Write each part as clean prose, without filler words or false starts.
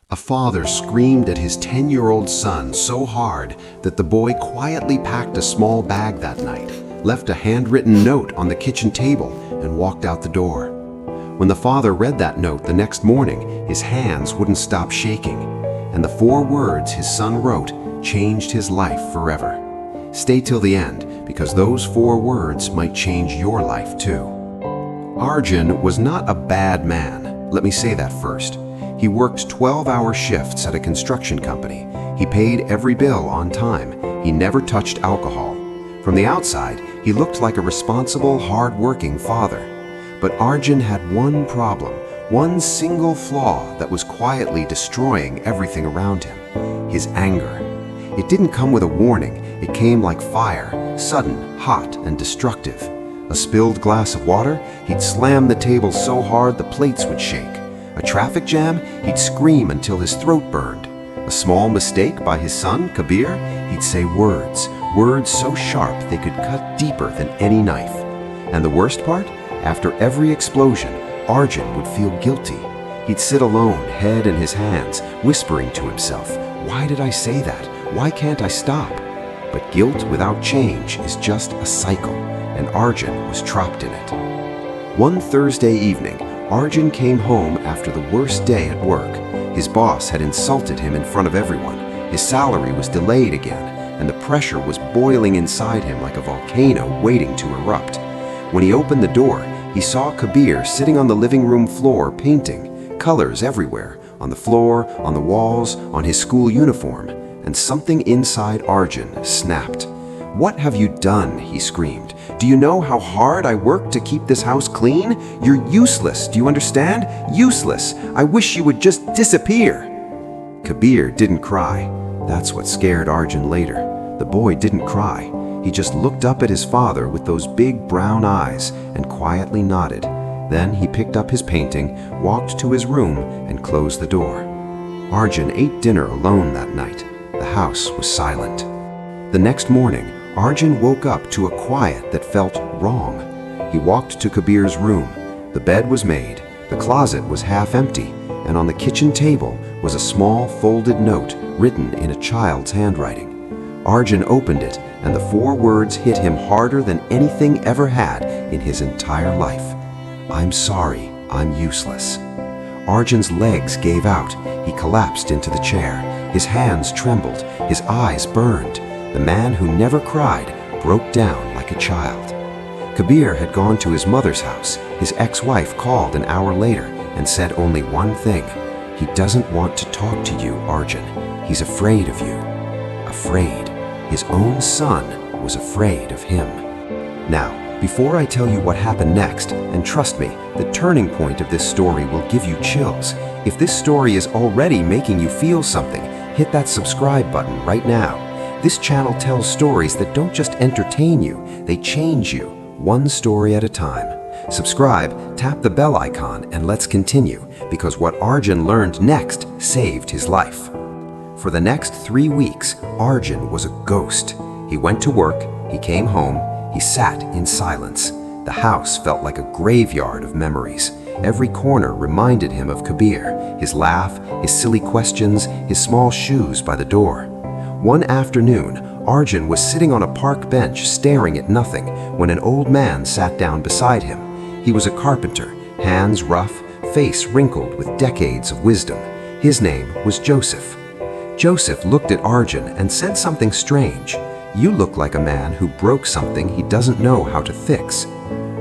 A father screamed at his 10-year-old son so hard that the boy quietly packed a small bag that night, left a handwritten note on the kitchen table, and walked out the door. When the father read that note the next morning, his hands wouldn't stop shaking, and the 4 words his son wrote changed his life forever. Stay till the end, because those 4 words might change your life too. Arjun was not a bad man. Let me say that first. He worked 12-hour shifts at a construction company. He paid every bill on time. He never touched alcohol. From the outside, he looked like a responsible, hard-working father. But Arjun had one problem, one single flaw that was quietly destroying everything around him: his anger. It didn't come with a warning. It came like fire, sudden, hot, and destructive. A spilled glass of water, he'd slam the table so hard the plates would shake. A traffic jam, he'd scream until his throat burned. A small mistake by his son, Kabir, he'd say words so sharp they could cut deeper than any knife. And the worst part? After every explosion, Arjun would feel guilty. He'd sit alone, head in his hands, whispering to himself, "Why did I say that? Why can't I stop?" But guilt without change is just a cycle, and Arjun was trapped in it. One Thursday evening, Arjun came home after the worst day at work. His boss had insulted him in front of everyone. His salary was delayed again, and the pressure was boiling inside him like a volcano waiting to erupt. When he opened the door, he saw Kabir sitting on the living room floor painting, colors everywhere, on the floor, on the walls, on his school uniform, and something inside Arjun snapped. "What have you done?" he screamed. "Do you know how hard I work to keep this house clean? You're useless, do you understand? Useless! I wish you would just disappear!" Kabir didn't cry. That's what scared Arjun later. The boy didn't cry. He just looked up at his father with those big brown eyes and quietly nodded. Then he picked up his painting, walked to his room, and closed the door. Arjun ate dinner alone that night. The house was silent. The next morning, Arjun woke up to a quiet that felt wrong. He walked to Kabir's room. The bed was made, the closet was half empty, and on the kitchen table was a small folded note written in a child's handwriting. Arjun opened it, and the 4 words hit him harder than anything ever had in his entire life. "I'm sorry, I'm useless." Arjun's legs gave out. He collapsed into the chair. His hands trembled. His eyes burned. The man who never cried broke down like a child. Kabir had gone to his mother's house. His ex-wife called an hour later and said only one thing: "He doesn't want to talk to you, Arjun. He's afraid of you." Afraid. His own son was afraid of him. Now, before I tell you what happened next, and trust me, the turning point of this story will give you chills. If this story is already making you feel something, hit that subscribe button right now. This channel tells stories that don't just entertain you, they change you, one story at a time. Subscribe, tap the bell icon, and let's continue, because what Arjun learned next saved his life. For the next 3 weeks, Arjun was a ghost. He went to work, he came home, he sat in silence. The house felt like a graveyard of memories. Every corner reminded him of Kabir, his laugh, his silly questions, his small shoes by the door. One afternoon, Arjun was sitting on a park bench staring at nothing when an old man sat down beside him. He was a carpenter, hands rough, face wrinkled with decades of wisdom. His name was Joseph. Joseph looked at Arjun and said something strange. "You look like a man who broke something he doesn't know how to fix."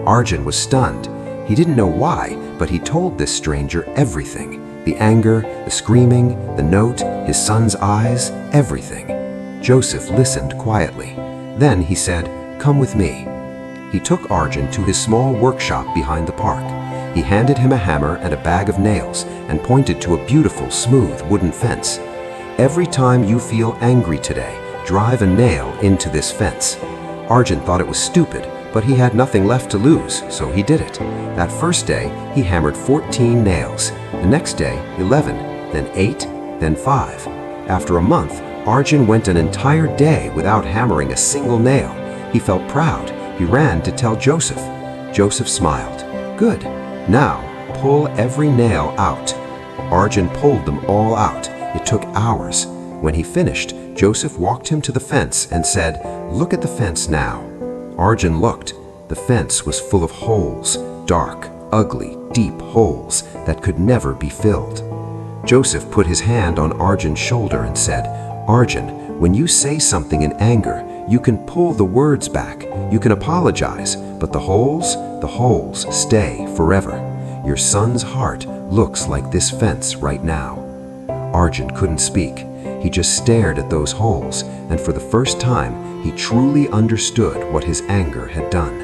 Arjun was stunned. He didn't know why, but he told this stranger everything. The anger, the screaming, the note, his son's eyes, everything. Joseph listened quietly. Then he said, "Come with me." He took Arjun to his small workshop behind the park. He handed him a hammer and a bag of nails and pointed to a beautiful, smooth wooden fence. "Every time you feel angry today, drive a nail into this fence." Arjun thought it was stupid, but he had nothing left to lose, so he did it. That first day, he hammered 14 nails. The next day, 11, then 8, then 5. After a month, Arjun went an entire day without hammering a single nail. He felt proud. He ran to tell Joseph. Joseph smiled. "Good. Now, pull every nail out." Arjun pulled them all out. It took hours. When he finished, Joseph walked him to the fence and said, "Look at the fence now." Arjun looked. The fence was full of holes, dark, ugly, deep holes that could never be filled. Joseph put his hand on Arjun's shoulder and said, "Arjun, when you say something in anger, you can pull the words back, you can apologize, but the holes stay forever. Your son's heart looks like this fence right now." Arjun couldn't speak. He just stared at those holes, and for the first time, he truly understood what his anger had done.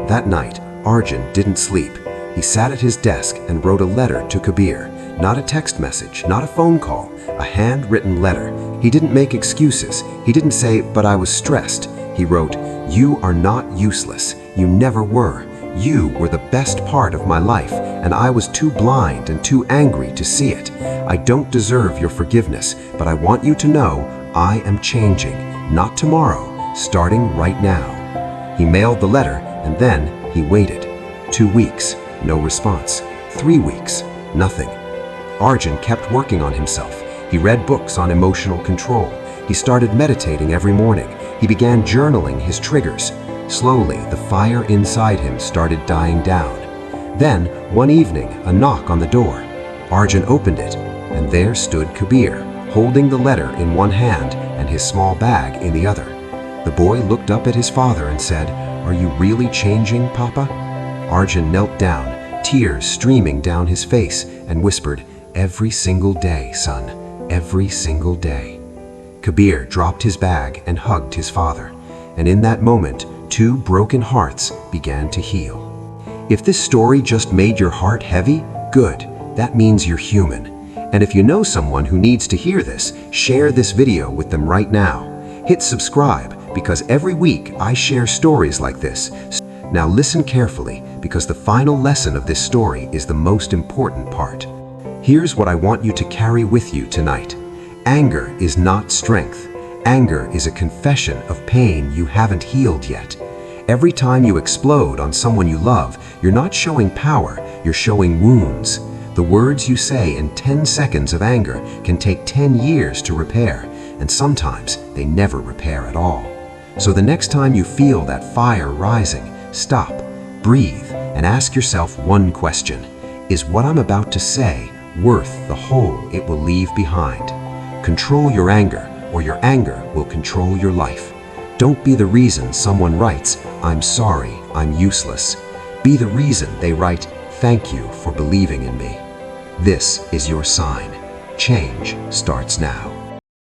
That night, Arjun didn't sleep. He sat at his desk and wrote a letter to Kabir. Not a text message, not a phone call, a handwritten letter. He didn't make excuses. He didn't say, "But I was stressed." He wrote, "You are not useless. You never were. You were the best part of my life, and I was too blind and too angry to see it. I don't deserve your forgiveness, but I want you to know I am changing, not tomorrow, starting right now." He mailed the letter, and then he waited. 2 weeks, no response. 3 weeks, nothing. Arjun kept working on himself. He read books on emotional control. He started meditating every morning. He began journaling his triggers. Slowly, the fire inside him started dying down. Then, one evening, a knock on the door. Arjun opened it, and there stood Kabir, holding the letter in one hand and his small bag in the other. The boy looked up at his father and said, "Are you really changing, Papa?" Arjun knelt down, tears streaming down his face, and whispered, "Every single day, son, every single day." Kabir dropped his bag and hugged his father, and in that moment, 2 broken hearts began to heal. If this story just made your heart heavy, good, that means you're human. And if you know someone who needs to hear this, share this video with them right now. Hit subscribe, because every week I share stories like this. Now listen carefully, because the final lesson of this story is the most important part. Here's what I want you to carry with you tonight. Anger is not strength. Anger is a confession of pain you haven't healed yet. Every time you explode on someone you love, you're not showing power, you're showing wounds. The words you say in 10 seconds of anger can take 10 years to repair, and sometimes they never repair at all. So the next time you feel that fire rising, stop, breathe, and ask yourself one question. Is what I'm about to say worth the hole it will leave behind? Control your anger, or your anger will control your life. Don't be the reason someone writes, "I'm sorry, I'm useless." Be the reason they write, "Thank you for believing in me." This is your sign. Change starts now.